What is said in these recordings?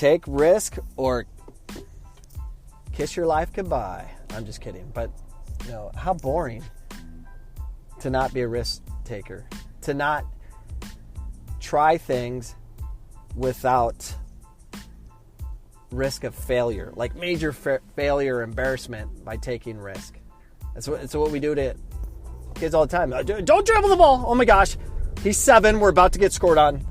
take risk or kiss your life goodbye. I'm just kidding. But, how boring to not be a risk taker, to not try things without risk of failure, like major failure or embarrassment by taking risk. That's what we do to kids all the time. Don't dribble the ball. Oh my gosh. He's 7. We're about to get scored on.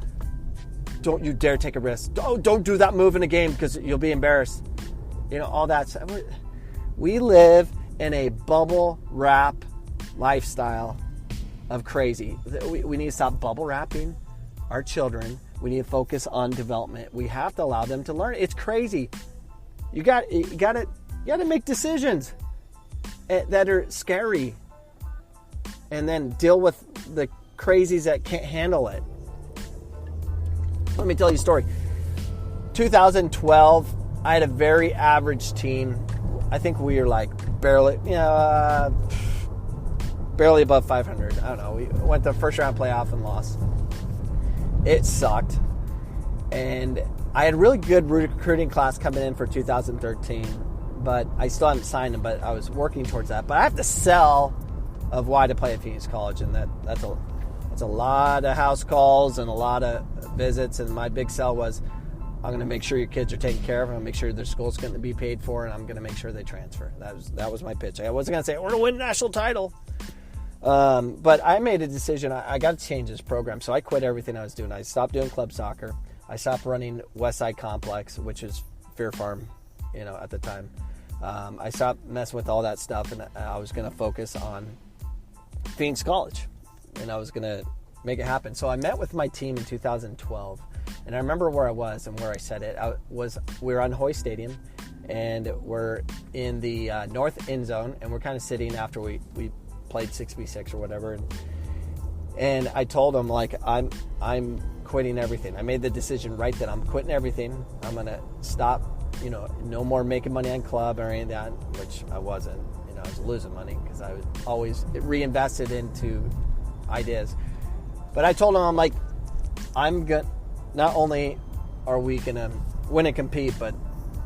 Don't you dare take a risk. Don't do that move in a game because you'll be embarrassed. All that. We live in a bubble wrap lifestyle of crazy. We need to stop bubble wrapping our children. We need to focus on development. We have to allow them to learn. It's crazy. You got to make decisions that are scary, and then deal with the crazies that can't handle it. Let me tell you a story. 2012, I had a very average team. I think we were like barely above 500. I don't know. We went to the first round playoff and lost. It sucked. And I had a really good recruiting class coming in for 2013, but I still haven't signed them, but I was working towards that. But I have to sell of why to play at Phoenix College, and that's a lot of house calls and a lot of visits, and my big sell was, I'm going to make sure your kids are taken care of. I'm going to make sure their school's going to be paid for, and I'm going to make sure they transfer. That was my pitch. I wasn't going to say, we're going to win a national title. But I made a decision. I got to change this program. So I quit everything I was doing. I stopped doing club soccer. I stopped running Westside Complex, which is Fear Farm, at the time. I stopped messing with all that stuff, and I was going to focus on Phoenix College, and I was going to make it happen. So I met with my team in 2012. And I remember where I was and where I said it. We were on Hoy Stadium, and we're in the north end zone, and we're kind of sitting after we played 6v6 or whatever. And I told them, I'm quitting everything. I made the decision right then. I'm quitting everything. I'm going to stop, no more making money on club or any of that, which I wasn't. I was losing money because I was always reinvested into ideas. But I told them, I'm good. Not only are we going to win and compete, but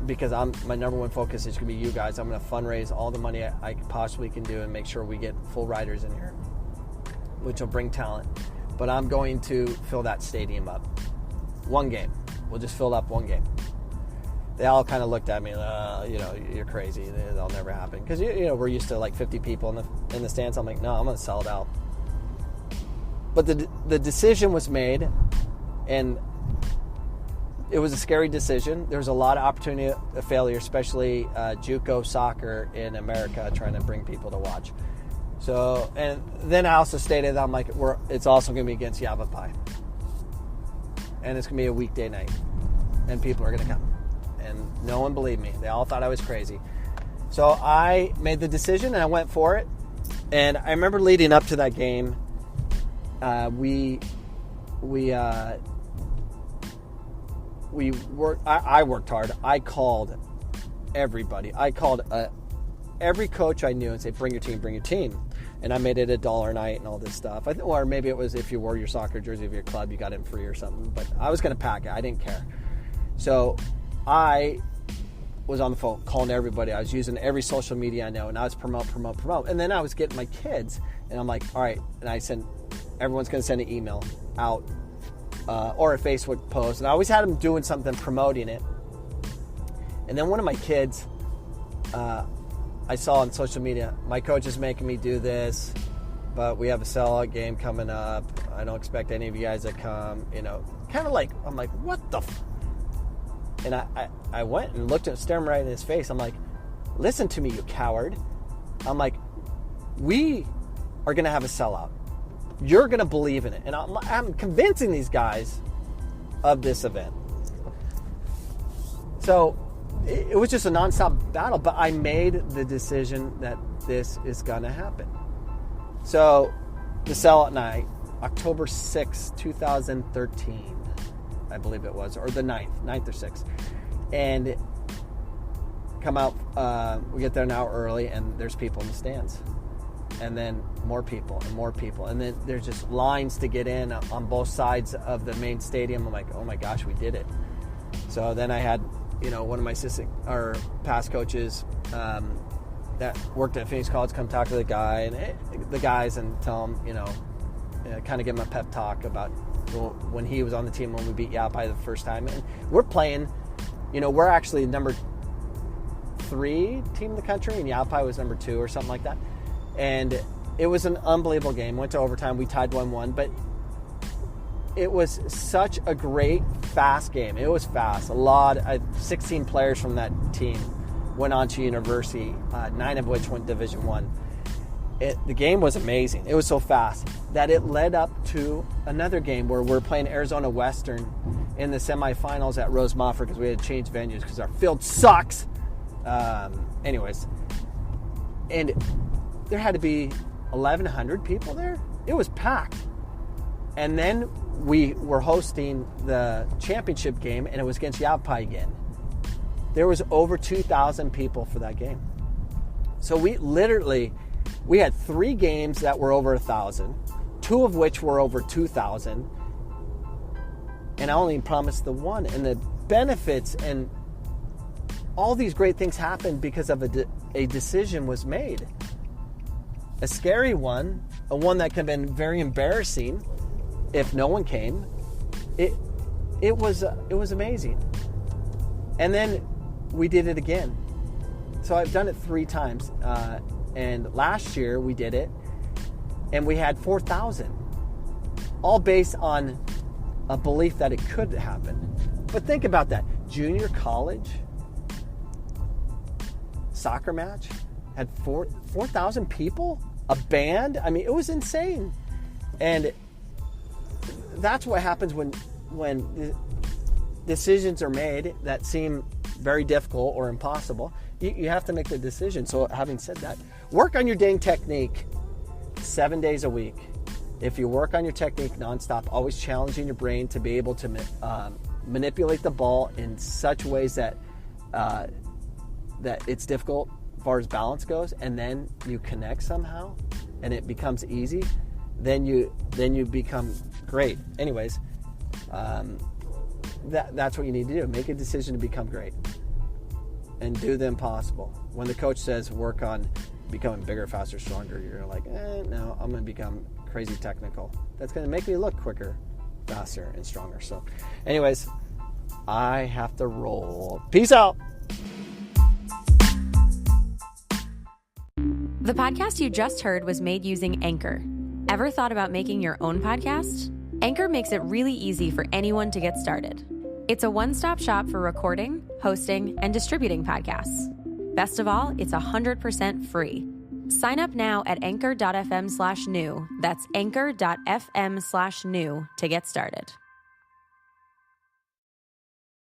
because my number one focus is going to be you guys, I'm going to fundraise all the money I possibly can do and make sure we get full riders in here, which will bring talent. But I'm going to fill that stadium up. One game. We'll just fill it up one game. They all kind of looked at me, you're crazy. That'll never happen. Because, we're used to 50 people in the stands. I'm like, no, I'm going to sell it out. But the decision was made, and it was a scary decision. There was a lot of opportunity of failure, especially JUCO soccer in America, trying to bring people to watch. So, and then I also stated, I'm like, it's also going to be against Yavapai. And it's going to be a weekday night. And people are going to come. And no one believed me. They all thought I was crazy. So I made the decision, and I went for it. And I remember leading up to that game, I worked hard. I called everybody. I called every coach I knew and said, bring your team. And I made it $1 a night and all this stuff. Or maybe it was if you wore your soccer jersey of your club, you got in free or something. But I was going to pack it. I didn't care. So I was on the phone calling everybody. I was using every social media I know, and I was promote. And then I was getting my kids, and I'm like, all right. And I said, everyone's going to send an email out. Or a Facebook post, and I always had them doing something, promoting it. And then one of my kids, I saw on social media, my coach is making me do this, but we have a sellout game coming up. I don't expect any of you guys to come, kind of I'm like, what the And I went and looked at staring right in his face. I'm like, listen to me, you coward. I'm like, we are going to have a sellout. You're going to believe in it. And I'm convincing these guys of this event. So it was just a nonstop battle, but I made the decision that this is going to happen. So the sellout night, October 6th, 2013, I believe it was, or the 9th or 6th. And come out, we get there an hour early, and there's people in the stands. And then more people. And then there's just lines to get in on both sides of the main stadium. I'm like, oh my gosh, we did it. So then I had, one of my assistant or past coaches that worked at Phoenix College come talk to the guys and tell them, kind of give them a pep talk about when he was on the team when we beat Yavapai the first time. And we're playing, we're actually number 3 team in the country, and Yavapai was number 2 or something like that. And it was an unbelievable game. Went to overtime. We tied 1-1, but it was such a great, fast game. It was fast. 16 players from that team went on to university, 9 of which went Division I. The game was amazing. It was so fast that it led up to another game where we're playing Arizona Western in the semifinals at Rose Mofford because we had to change venues because our field sucks. Anyways, and there had to be 1,100 people there. It was packed. And then we were hosting the championship game, and it was against Yavapai again. There was over 2,000 people for that game. So we had 3 games that were over 1,000, 2 of which were over 2,000, and I only promised the one. And the benefits and all these great things happened because of a decision was made. A scary one, a one that could have been very embarrassing if no one came. It was amazing. And then we did it again. So I've done it 3 times. And last year we did it, and we had 4,000. All based on a belief that it could happen. But think about that. Junior college soccer match had 4,000 people, a band. I mean, it was insane. And that's what happens when decisions are made that seem very difficult or impossible. You have to make the decision. So having said that, work on your dang technique 7 days a week. If you work on your technique nonstop, always challenging your brain to be able to manipulate the ball in such ways that it's difficult as far as balance goes, and then you connect somehow and it becomes easy, then you become great. Anyways, that's what you need to do. Make a decision to become great and do the impossible. When the coach says work on becoming bigger, faster, stronger, you're like, no, I'm going to become crazy technical. That's going to make me look quicker, faster, and stronger. So anyways, I have to roll. Peace out. The podcast you just heard was made using Anchor. Ever thought about making your own podcast? Anchor makes it really easy for anyone to get started. It's a one-stop shop for recording, hosting, and distributing podcasts. Best of all, it's 100% free. Sign up now at anchor.fm/new. That's anchor.fm/new to get started.